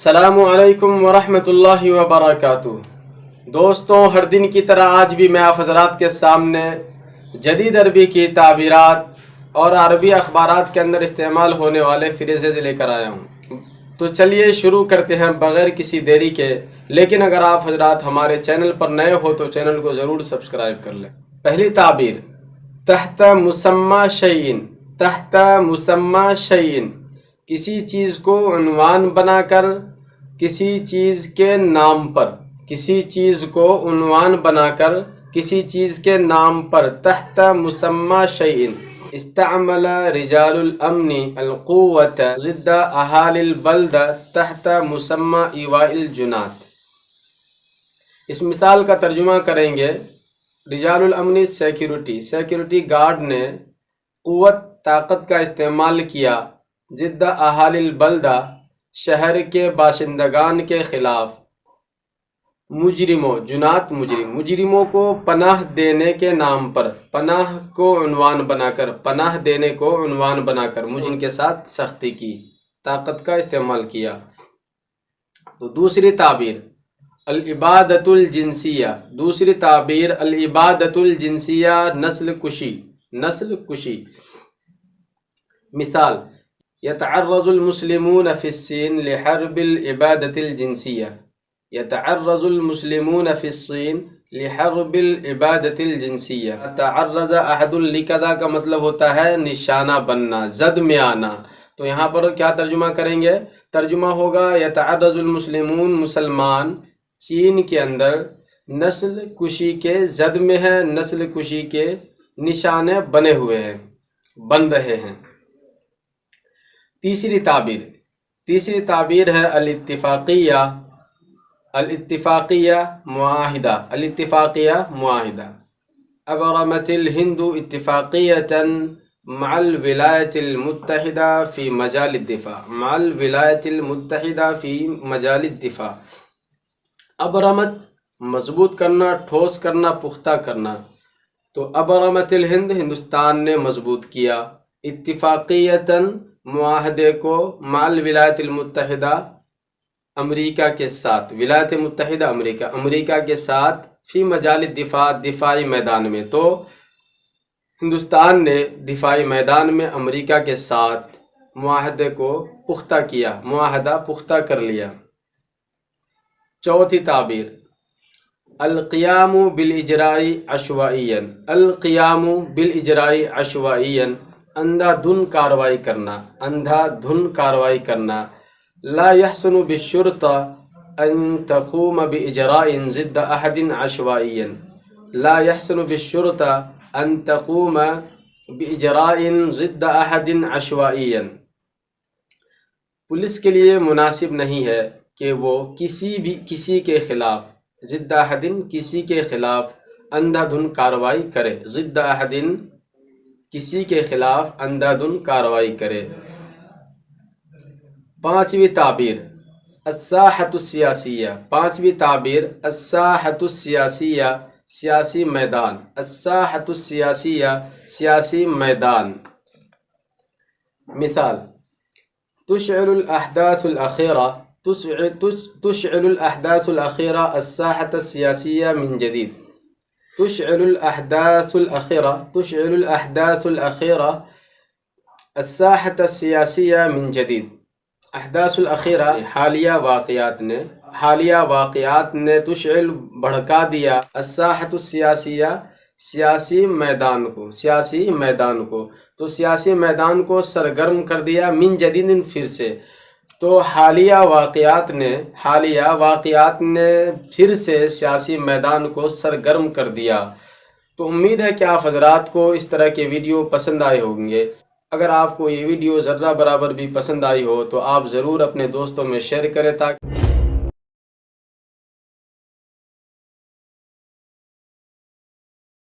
السلام علیکم ورحمۃ اللہ وبرکاتہ۔ دوستوں، ہر دن کی طرح آج بھی میں آپ حضرات کے سامنے جدید عربی کی تعبیرات اور عربی اخبارات کے اندر استعمال ہونے والے فریزز لے کر آیا ہوں۔ تو چلیے شروع کرتے ہیں بغیر کسی دیری کے، لیکن اگر آپ حضرات ہمارے چینل پر نئے ہو تو چینل کو ضرور سبسکرائب کر لیں۔ پہلی تعبیر، تحت مسمى شیء۔ تحت مسمى شیء، کسی چیز کو عنوان بنا کر، کسی چیز کے نام پر، کسی چیز کو عنوان بنا کر کسی چیز کے نام پر۔ تحت مسمى شیء استعمل رجال الامن القوة ضد اہالی البلد تحت مسمى ایواء الجنات۔ اس مثال کا ترجمہ کریں گے، رجال الامن سیکیورٹی گارڈ نے قوت طاقت کا استعمال کیا ضد اہالی البلدہ شہر کے باشندگان کے خلاف، مجرموں کو پناہ دینے کے نام پر، پناہ کو عنوان بنا کر، پناہ دینے کو عنوان بنا کر مجرم کے ساتھ سختی کی، طاقت کا استعمال کیا۔ تو دوسری تعبیر، الابادۃ الجنسیہ۔ دوسری تعبیر، الابادۃ الجنسیہ، نسل کشی۔ مثال، يتعرض المسلمون في الصين لحرب الإبادة الجنسية۔ يتعرض المسلمون في الصين لحرب الإبادة الجنسية۔ تعرض أحد لكذا کا مطلب ہوتا ہے نشانہ بننا، زد میں آنا۔ تو یہاں پر کیا ترجمہ کریں گے؟ ترجمہ ہوگا يتعرض المسلمون، مسلمان چین کے اندر نسل کشی کے زد میں ہے، نسل کشی کے نشانے بنے ہوئے ہیں، بن رہے ہیں۔ تیسری تعبیر ہے الاتفاقیہ معاہدہ۔ ابرمت الہند اتفاقیۃ مع الولایات المتحدہ فی مجال الدفاع۔ ابرمت مضبوط کرنا، ٹھوس کرنا، پختہ کرنا۔ تو ابرمت الہند، ہندوستان نے مضبوط کیا، اتفاقیتاً معاہدے کو، مع الولایات المتحدہ امریکہ کے ساتھ، ولایات متحدہ امریکہ کے ساتھ، فی مجال الدفاع، دفاعی میدان میں۔ تو ہندوستان نے دفاعی میدان میں امریکہ کے ساتھ معاہدے کو پختہ کیا، معاہدہ پختہ کر لیا۔ چوتھی تعبیر، القیام بالاجراء عشوائیاً۔ القیام بالاجراء عشوائیاً، اندھا دھن کارروائی کرنا۔ لا يحسن بالشرطة ان تقوم باجراء ضد احد عشوائيا۔ لا يحسن بالشرطة ان تقوم باجراء ضد احد عشوائيا، پولیس کے لیے مناسب نہیں ہے کہ وہ کسی کے خلاف، ضد احد کسی کے خلاف، اندھا دھن کارروائی کرے، ضد احد کسی کے خلاف اندھا دھن کارروائی کرے۔ پانچویں تعبیر، الساحۃ السیاسیہ۔ پانچویں تعبیر، الساحۃ السیاسیہ، سیاسی میدان۔ الساحۃ السیاسیہ، سیاسی میدان۔ مثال، تشعل الأحداث الأخيرة الساحة السياسية من جديد۔ تشعل الأحداث الأخيرة الساحة السياسية من جديد۔ احداث الاخیرہ، حالیہ واقعات نے تشعل بھڑکا دیا، الساحة السیاسیہ، سیاسی میدان کو۔ تو سیاسی میدان کو سرگرم کر دیا، من جدید، پھر سے۔ تو حالیہ واقعات نے پھر سے سیاسی میدان کو سرگرم کر دیا۔ تو امید ہے کہ آپ حضرات کو اس طرح کے ویڈیو پسند آئے ہوں گے۔ اگر آپ کو یہ ویڈیو ذرہ برابر بھی پسند آئی ہو تو آپ ضرور اپنے دوستوں میں شیئر کریں تاکہ